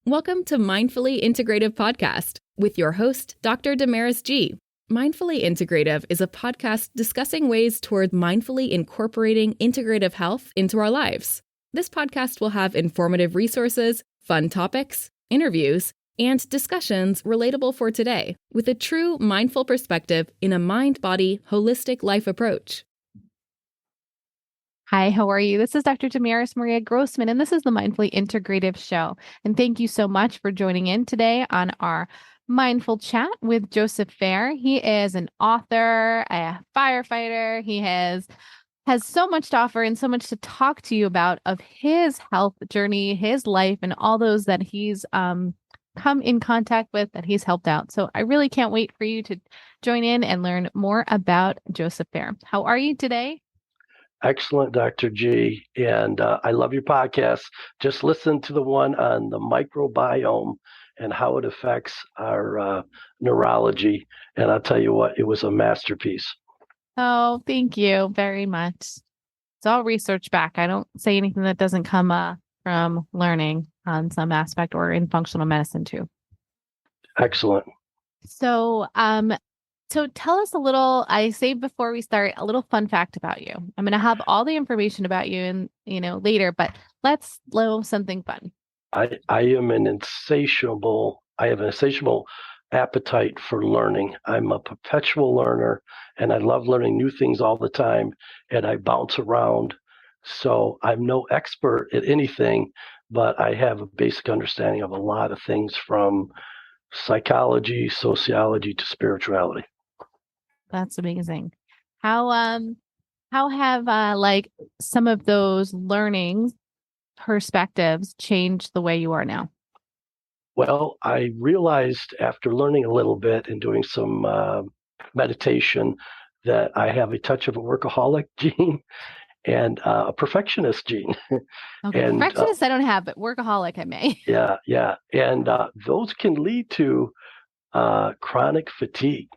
Welcome to Mindfully Integrative Podcast with your host, Dr. Damaris G. Mindfully Integrative is a podcast discussing ways toward mindfully incorporating integrative health into our lives. This podcast will have informative resources, fun topics, interviews, and discussions relatable for today with a true mindful perspective in a mind-body, holistic life approach. Hi, how are you? This is Dr. Damaris Maria Grossman, and this is the Mindfully Integrative Show. And thank you so much for joining in today on our Mindful Chat with Joeseph Fair. He is an author, a firefighter. He has so much to offer and so much to talk to you about of his health journey, his life, and all those that he's come in contact with, that he's helped out. So I really can't wait for you to join in and learn more about Joeseph Fair. How are you today? Excellent, Dr. G. And I love your podcast. Just listen to the one on the microbiome and how it affects our neurology. And I'll tell you what, it was a masterpiece. Oh, thank you very much. It's all research back. I don't say anything that doesn't come from learning on some aspect or in functional medicine too. Excellent. So tell us a little, I saved before we start, a little fun fact about you. I'm going to have all the information about you and, later, but let's know something fun. I have an insatiable appetite for learning. I'm a perpetual learner and I love learning new things all the time and I bounce around. So I'm no expert at anything, but I have a basic understanding of a lot of things from psychology, sociology to spirituality. That's amazing. How have some of those learnings, perspectives changed the way you are now? Well, I realized after learning a little bit and doing some meditation that I have a touch of a workaholic gene and a perfectionist gene. Okay, and, perfectionist I don't have, but workaholic I may. Yeah. And those can lead to chronic fatigue.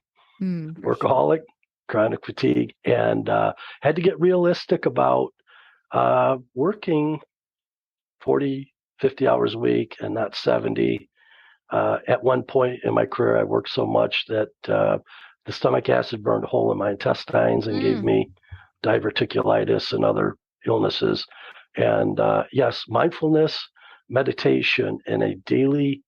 Workaholic, chronic fatigue, and had to get realistic about working 40, 50 hours a week and not 70. At one point in my career, I worked so much that the stomach acid burned a hole in my intestines and gave me diverticulitis and other illnesses. And yes, mindfulness, meditation, and a daily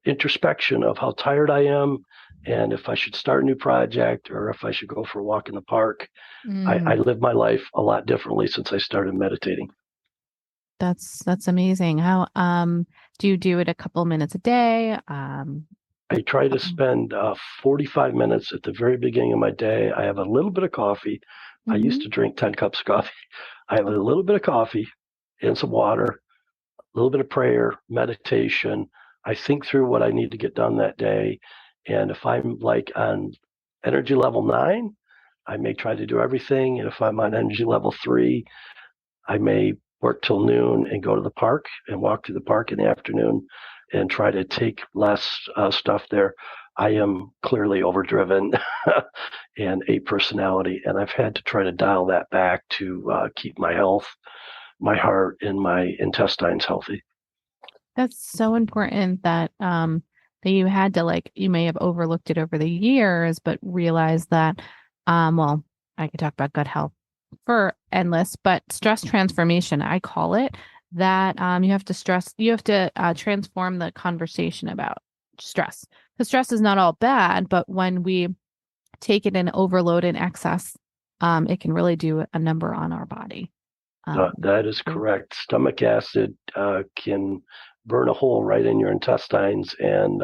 introspection of how tired I am and if I should start a new project or if I should go for a walk in the park. I live my life a lot differently since I started meditating. That's amazing. How do you do it a couple of minutes a day? I try to spend 45 minutes at the very beginning of my day. I have a little bit of coffee. I used to drink 10 cups of coffee. I have a little bit of coffee and some water, a little bit of prayer, meditation. I think through what I need to get done that day. And if I'm like on energy level 9, I may try to do everything. And if I'm on energy level 3, I may work till noon and go to the park and walk through the park in the afternoon and try to take less stuff there. I am clearly overdriven and a personality, and I've had to try to dial that back to keep my health, my heart, and my intestines healthy. That's so important that that you had to you may have overlooked it over the years, but realized that, well, I could talk about gut health for endless, but stress transformation, I call it, that you have to transform the conversation about stress. Because stress is not all bad, but when we take it in overload and excess, it can really do a number on our body. That is correct. Stomach acid can burn a hole right in your intestines and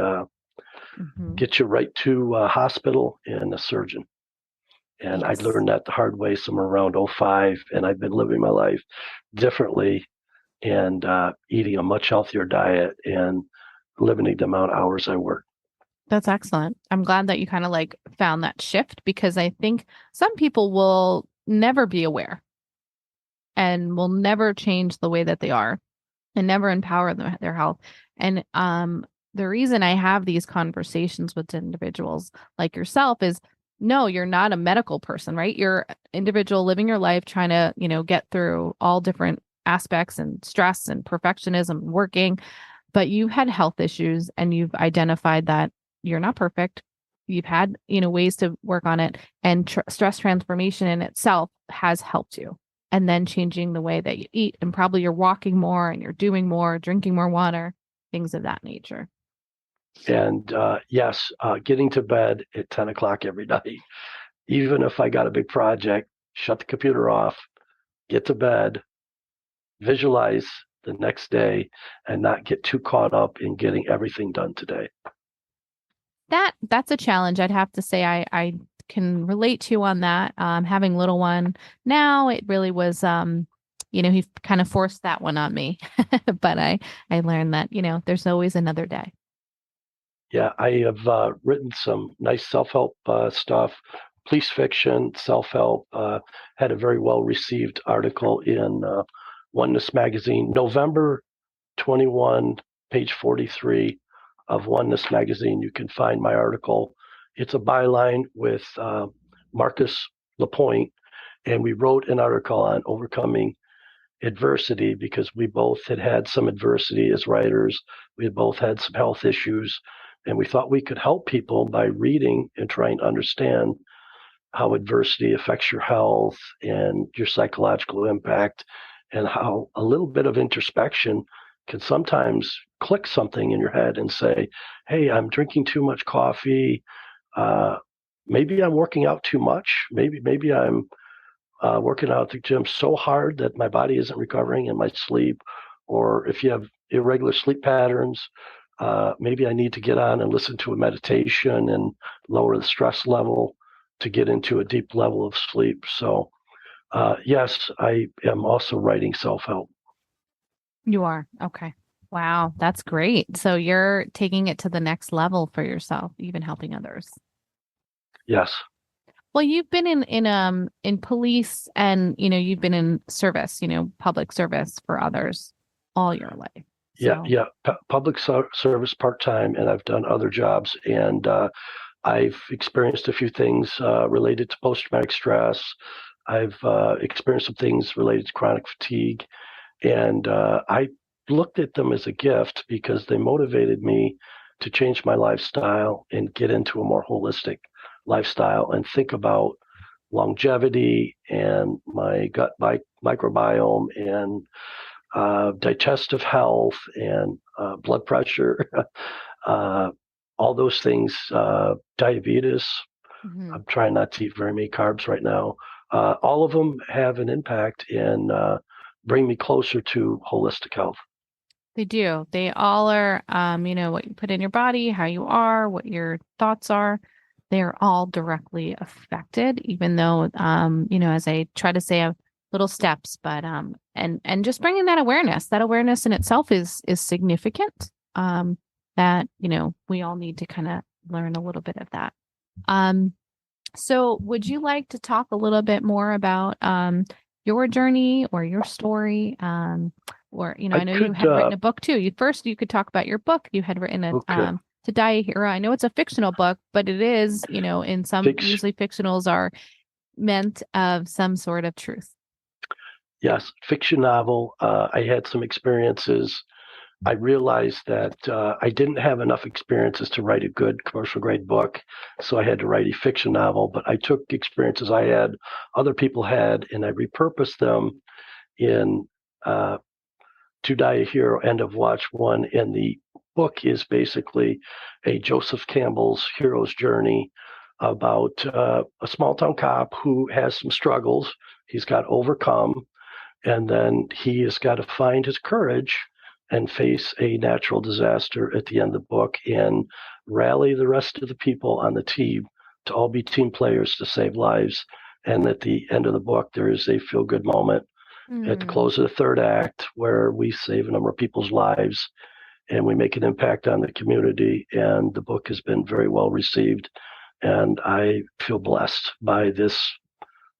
get you right to a hospital and a surgeon. And yes. I learned that the hard way somewhere around 2005, and I've been living my life differently and eating a much healthier diet and limiting the amount of hours I work. That's excellent. I'm glad that you kind of found that shift, because I think some people will never be aware and will never change the way that they are and never empower their health. And the reason I have these conversations with individuals like yourself is, no, you're not a medical person, right? You're an individual living your life, trying to, get through all different aspects and stress and perfectionism, working. but you've had health issues and you've identified that you're not perfect. You've had, ways to work on it, and stress transformation in itself has helped you. And then changing the way that you eat, and probably you're walking more and you're doing more, drinking more water, things of that nature. And yes, getting to bed at 10 o'clock every night, even if I got a big project, shut the computer off, get to bed, visualize the next day, and not get too caught up in getting everything done today. That's a challenge. I'd have to say I can relate to you on that. Having little one now, it really was, he kind of forced that one on me, but I learned that, there's always another day. Yeah, I have written some nice self-help stuff, police fiction, self-help, had a very well-received article in Oneness Magazine, November 21, page 43 of Oneness Magazine. You can find my article. It's a byline with Marcus LaPointe, and we wrote an article on overcoming adversity because we both had some adversity as writers. We had both had some health issues, and we thought we could help people by reading and trying to understand how adversity affects your health and your psychological impact, and how a little bit of introspection can sometimes click something in your head and say, hey, I'm drinking too much coffee. Maybe I'm working out too much. Maybe I'm working out at the gym so hard that my body isn't recovering in my sleep. Or if you have irregular sleep patterns, maybe I need to get on and listen to a meditation and lower the stress level to get into a deep level of sleep. So yes, I am also writing self-help. You are. Okay. Wow. That's great. So you're taking it to the next level for yourself, even helping others. Yes. Well, you've been in police, and, you've been in service, public service for others all your life. So. Yeah. Public service part-time, and I've done other jobs, and I've experienced a few things related to post-traumatic stress. I've experienced some things related to chronic fatigue, and I looked at them as a gift because they motivated me to change my lifestyle and get into a more holistic lifestyle and think about longevity and my gut microbiome and digestive health and blood pressure, all those things, diabetes. Mm-hmm. I'm trying not to eat very many carbs right now. All of them have an impact and bring me closer to holistic health. They do. They all are, what you put in your body, how you are, what your thoughts are. They're all directly affected, even though, as I try to say, little steps, but, and just bringing that awareness in itself is significant, that, we all need to kind of learn a little bit of that. So would you like to talk a little bit more about, your journey or your story? Or, I know you had written a book too. You could talk about your book. You had written To Die a Hero. I know it's a fictional book, but it is, in some, usually fictionals are meant of some sort of truth. Yes, fiction novel. I had some experiences. I realized that I didn't have enough experiences to write a good commercial grade book, so I had to write a fiction novel. But I took experiences I had, other people had, and I repurposed them in To Die a Hero, End of Watch 1. And the book is basically a Joeseph Campbell's hero's journey about a small town cop who has some struggles he's got to overcome. And then he has got to find his courage and face a natural disaster at the end of the book and rally the rest of the people on the team to all be team players to save lives. And at the end of the book, there is a feel-good moment at the close of the third act where we save a number of people's lives and we make an impact on the community. And the book has been very well received. And I feel blessed by this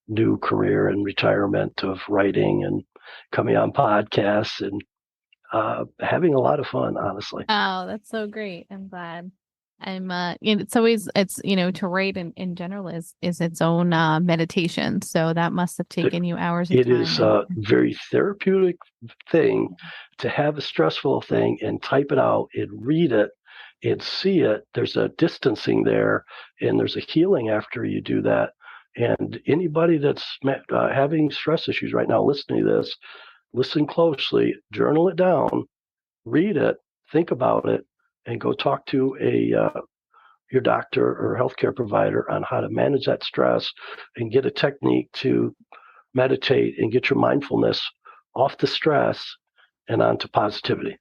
new career and retirement of writing and coming on podcasts and having a lot of fun, honestly. Oh, that's so great. I'm glad. It's always, to write in general is its own meditation. So that must have taken you hours of It time. is a very therapeutic thing to have a stressful thing and type it out and read it and see it. There's a distancing there, and there's a healing after you do that. And anybody that's having stress issues right now, listening to this, listen closely, journal it down, read it, think about it, and go talk to your doctor or healthcare provider on how to manage that stress and get a technique to meditate and get your mindfulness off the stress and onto positivity.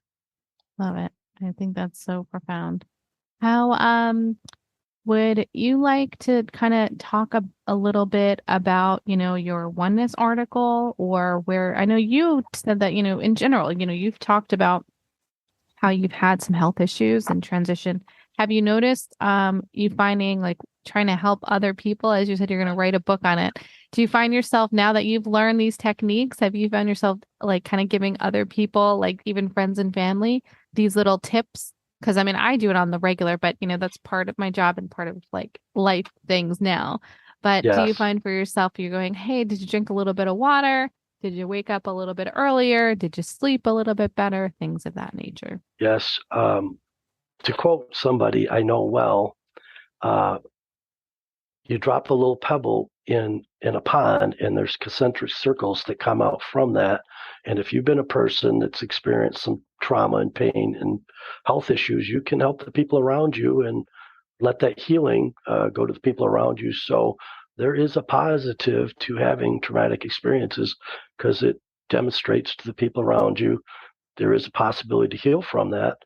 Love it. I think that's so profound. How would you like to kind of talk a little bit about, your oneness article, or where I know you said that, in general, you've talked about how you've had some health issues and transition. Have you noticed you finding like trying to help other people, as you said, you're going to write a book on it. Do you find yourself, now that you've learned these techniques, have you found yourself like kind of giving other people, like even friends and family, these little tips? Because I do it on the regular, but that's part of my job and part of like life things now. But Yes. Do you find for yourself, you're going, hey, did you drink a little bit of water? Did you wake up a little bit earlier? Did you sleep a little bit better? Things of that nature. Yes. To quote somebody I know well, you drop a little pebble in a pond, and there's concentric circles that come out from that. And if you've been a person that's experienced some trauma and pain and health issues, you can help the people around you and let that healing go to the people around you. So there is a positive to having traumatic experiences, because it demonstrates to the people around you there is a possibility to heal from that.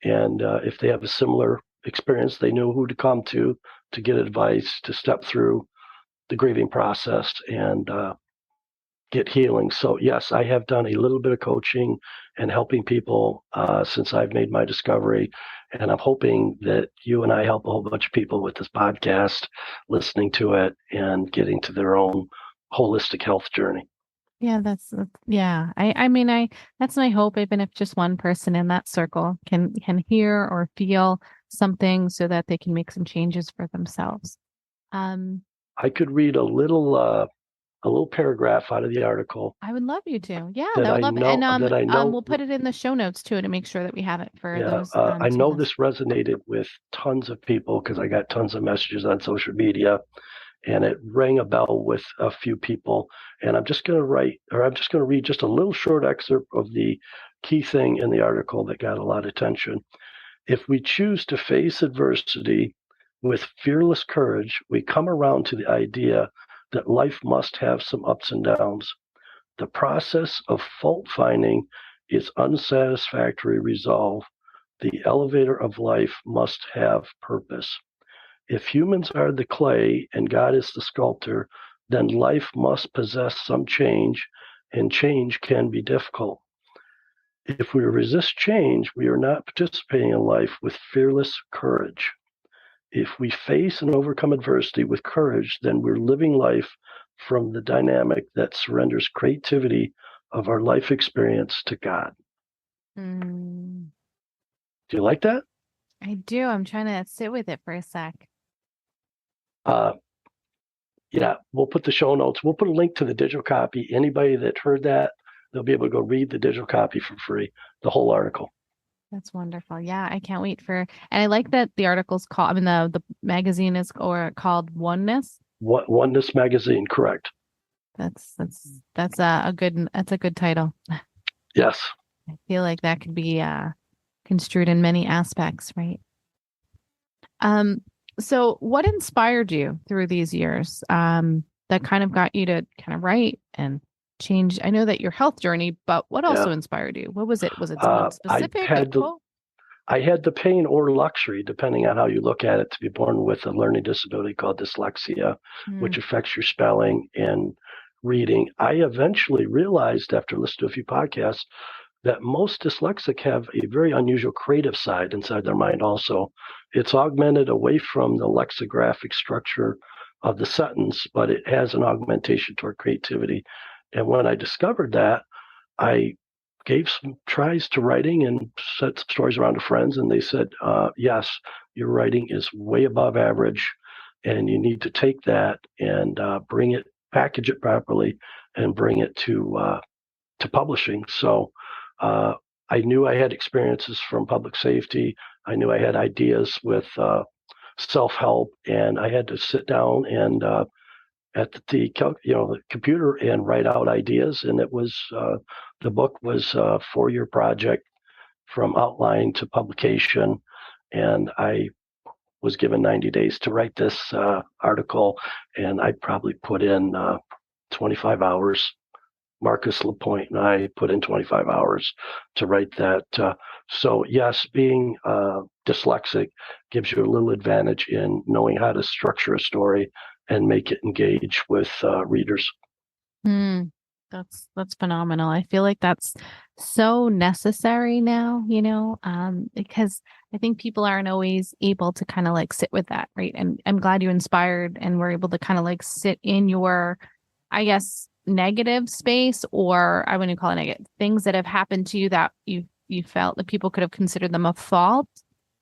And if they have a similar experience, they know who to come to get advice, to step through the grieving process and get healing. So yes, I have done a little bit of coaching and helping people since I've made my discovery. And I'm hoping that you and I help a whole bunch of people with this podcast, listening to it and getting to their own holistic health journey. Yeah, yeah. I that's my hope, even if just one person in that circle can hear or feel something so that they can make some changes for themselves. I could read a little paragraph out of the article. I would love you to. Yeah, that would love it. And we'll put it in the show notes too, to make sure that we have it for those. I know this resonated with tons of people, because I got tons of messages on social media, and it rang a bell with a few people. And I'm just going to read just a little short excerpt of the key thing in the article that got a lot of attention. If we choose to face adversity with fearless courage, we come around to the idea that life must have some ups and downs. The process of fault finding is unsatisfactory resolve. The elevator of life must have purpose. If humans are the clay and God is the sculptor, then life must possess some change, and change can be difficult. If we resist change, we are not participating in life with fearless courage. If we face and overcome adversity with courage, then we're living life from the dynamic that surrenders creativity of our life experience to God. Do you like that? I do. I'm trying to sit with it for a sec. Yeah, we'll put the show notes. We'll put a link to the digital copy. Anybody that heard that, they'll be able to go read the digital copy for free, the whole article. That's wonderful. Yeah, I can't wait and I like that the article's called, the magazine is called Oneness. Oneness magazine, correct. That's a good title. Yes. I feel like that could be construed in many aspects, right? So what inspired you through these years that kind of got you to kind of write and change? I know that your health journey, but what also inspired you? What was it? Was it something specific? I had the pain or luxury, depending on how you look at it, to be born with a learning disability called dyslexia, which affects your spelling and reading. I eventually realized, after listening to a few podcasts, that most dyslexic have a very unusual creative side inside their mind also. It's augmented away from the lexicographic structure of the sentence, but it has an augmentation toward creativity. And when I discovered that, I gave some tries to writing and set some stories around to friends, and they said, yes, your writing is way above average, and you need to take that and bring it, package it properly, and bring it to publishing. So I knew I had experiences from public safety. I knew I had ideas with self-help, and I had to sit down and at the computer and write out ideas. And it was the book was a 4-year project from outline to publication, and I was given 90 days to write this article, and I probably put in 25 hours. Marcus Lapointe and I put in 25 hours to write that. So yes, being dyslexic gives you a little advantage in knowing how to structure a story and make it engage with readers. That's phenomenal. I feel like that's so necessary now, because I think people aren't always able to kind of like sit with that, right? And I'm glad you inspired and were able to kind of like sit in your, I guess, negative space, or I wouldn't call it negative, things that have happened to you that you felt that people could have considered them a fault,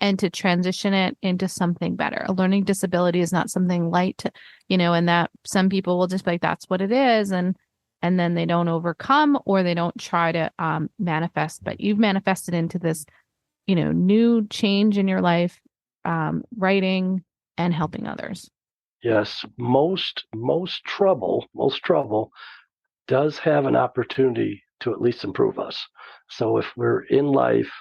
and to transition it into something better. A learning disability is not something light, and that some people will just be like, that's what it is. And then they don't overcome, or they don't try to manifest, but you've manifested into this, new change in your life, writing and helping others. Yes, most trouble does have an opportunity to at least improve us. So if we're in life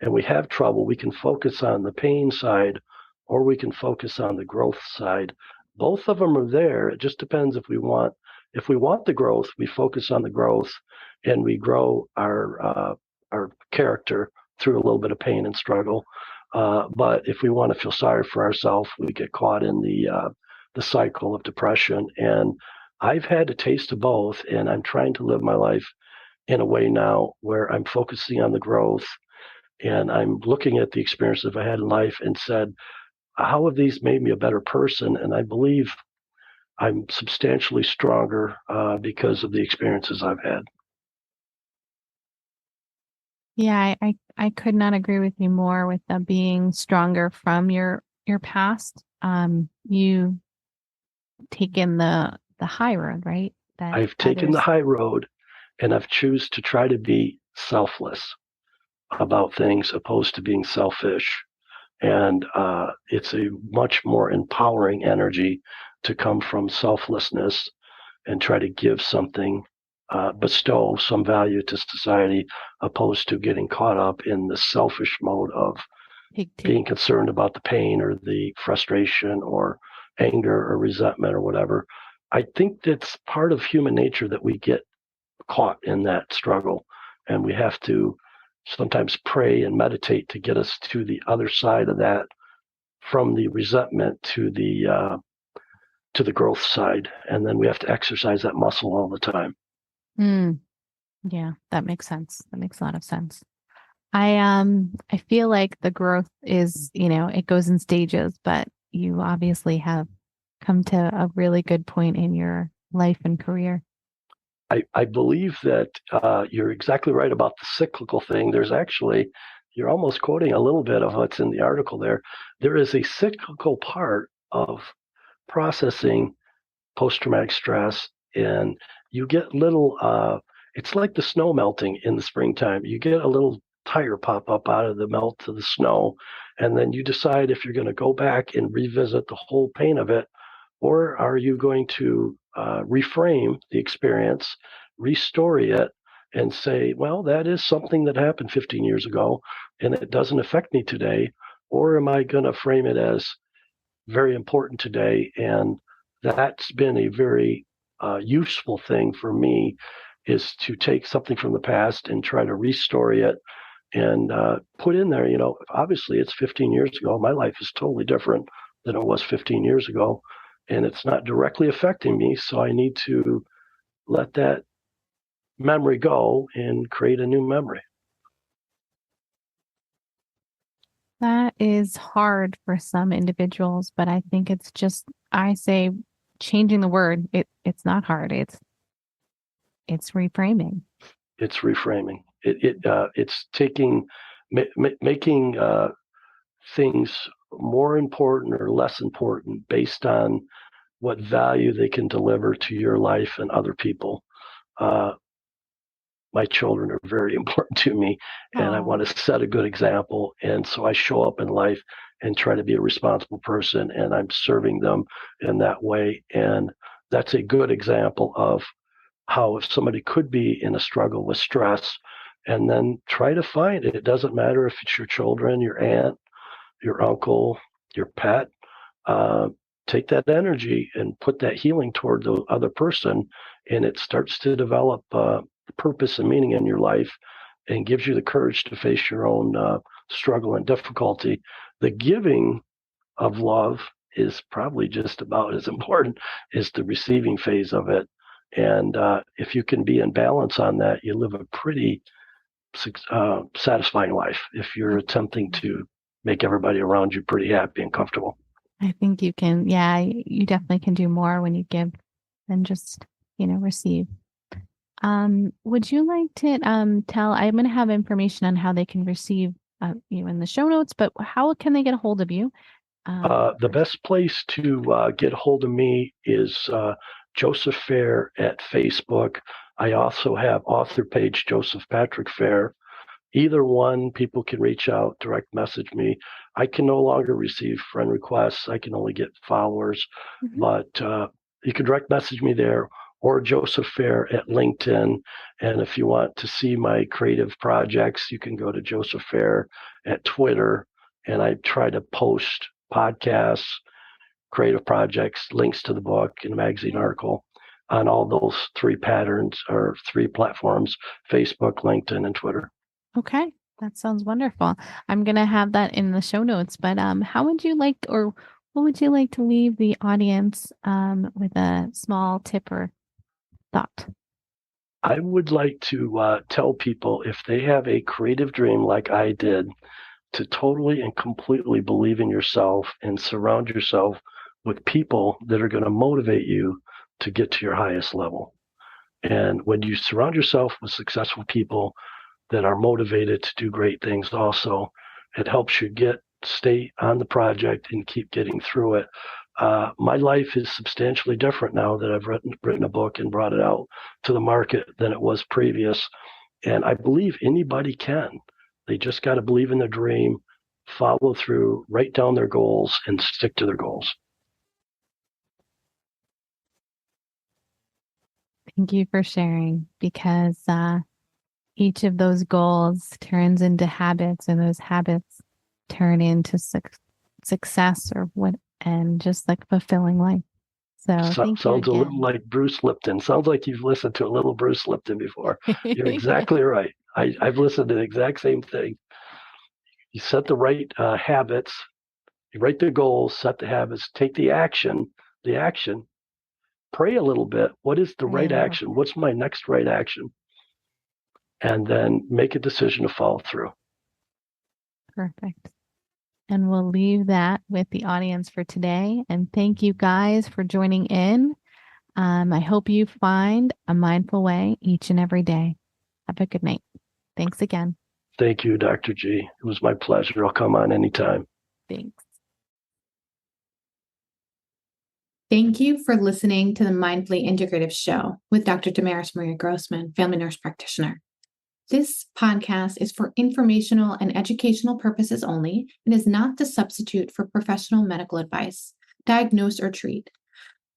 and we have trouble, we can focus on the pain side, or we can focus on the growth side. Both of them are there. It just depends if we want the growth, we focus on the growth, and we grow our character through a little bit of pain and struggle. But if we want to feel sorry for ourselves, we get caught in the cycle of depression. And I've had a taste of both, and I'm trying to live my life in a way now where I'm focusing on the growth, and I'm looking at the experiences I had in life and said, how have these made me a better person? And I believe I'm substantially stronger because of the experiences I've had. Yeah, I could not agree with you more with the being stronger from your past. You taken the high road, right? I've taken the high road, and I've choose to try to be selfless about things opposed to being selfish. And it's a much more empowering energy to come from selflessness and try to give something, bestow some value to society, opposed to getting caught up in the selfish mode of being concerned about the pain or the frustration or anger or resentment or whatever. I think that's part of human nature, that we get caught in that struggle, and we have to sometimes pray and meditate to get us to the other side of that, from the resentment to the growth side. And then we have to exercise that muscle all the time. Yeah, that makes sense. That makes a lot of sense. I feel like the growth is, it goes in stages, but you obviously have come to a really good point in your life and career. I believe that you're exactly right about the cyclical thing. There's actually, you're almost quoting a little bit of what's in the article there. There is a cyclical part of processing post-traumatic stress, and you get little, it's like the snow melting in the springtime. You get a little tire pop up out of the melt of the snow, and then you decide if you're going to go back and revisit the whole pain of it, or are you going to reframe the experience, restory it, and say, well, that is something that happened 15 years ago, and it doesn't affect me today, or am I going to frame it as very important today? And that's been a very useful thing for me, is to take something from the past and try to restory it and put in there, obviously it's 15 years ago. My life is totally different than it was 15 years ago, and it's not directly affecting me. So I need to let that memory go and create a new memory. That is hard for some individuals, but I think it's just, I say, changing the word. It's not hard. It's reframing. It's reframing. It's making things more important or less important based on what value they can deliver to your life and other people. My children are very important to me, and I want to set a good example. And so I show up in life and try to be a responsible person, and I'm serving them in that way. And that's a good example of how if somebody could be in a struggle with stress, and then try to find it. It doesn't matter if it's your children, your aunt, your uncle, your pet. Take that energy and put that healing toward the other person, and it starts to develop purpose and meaning in your life and gives you the courage to face your own struggle and difficulty. The giving of love is probably just about as important as the receiving phase of it. And if you can be in balance on that, you live a pretty satisfying life if you're attempting to make everybody around you pretty happy and comfortable. I think you can. Yeah, you definitely can do more when you give than just, receive. Would you like to tell, I'm going to have information on how they can receive you in the show notes, but how can they get a hold of you? The best place to get a hold of me is Joeseph Fair at Facebook. I also have author page Joeseph Patrick Fair. Either one, people can reach out, direct message me. I can no longer receive friend requests. I can only get followers, but you can direct message me there, or Joeseph Fair at LinkedIn. And if you want to see my creative projects, you can go to Joeseph Fair at Twitter. And I try to post podcasts, creative projects, links to the book and a magazine article on all those three platforms, Facebook, LinkedIn, and Twitter. Okay. That sounds wonderful. I'm going to have that in the show notes, but how would you like, or what would you like to leave the audience with a small tip or thought? I would like to tell people, if they have a creative dream like I did, to totally and completely believe in yourself and surround yourself with people that are going to motivate you to get to your highest level. And when you surround yourself with successful people that are motivated to do great things also, it helps you stay on the project and keep getting through it. My life is substantially different now that I've written a book and brought it out to the market than it was previous. And I believe anybody can. They just got to believe in their dream, follow through, write down their goals, and stick to their goals. Thank you for sharing, because each of those goals turns into habits, and those habits turn into success and just like fulfilling life. So sounds a little like Bruce Lipton. Sounds like you've listened to a little Bruce Lipton before. You're exactly right. I've listened to the exact same thing. You set the right habits, you write the goals, set the habits, take the action, pray a little bit. What is the right action? What's my next right action? And then make a decision to follow through. Perfect. And we'll leave that with the audience for today. And thank you guys for joining in. I hope you find a mindful way each and every day. Have a good night. Thanks again. Thank you, Dr. G. It was my pleasure. I'll come on anytime. Thanks. Thank you for listening to the Mindfully Integrative Show with Dr. Damaris Maria Grossman, family nurse practitioner. This podcast is for informational and educational purposes only and is not to substitute for professional medical advice, diagnose, or treat.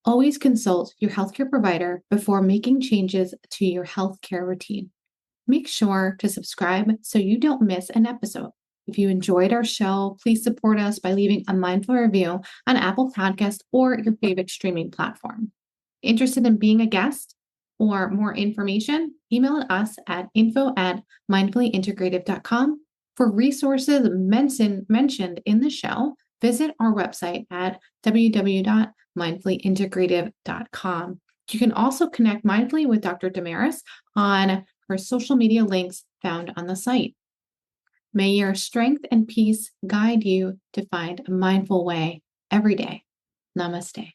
Always consult your healthcare provider before making changes to your healthcare routine. Make sure to subscribe so you don't miss an episode. If you enjoyed our show, please support us by leaving a mindful review on Apple Podcasts or your favorite streaming platform. Interested in being a guest or more information? Email us at info@mindfullyintegrative.com. For resources mentioned in the show, visit our website at www.mindfullyintegrative.com. You can also connect mindfully with Dr. Damaris on her social media links found on the site. May your strength and peace guide you to find a mindful way every day. Namaste.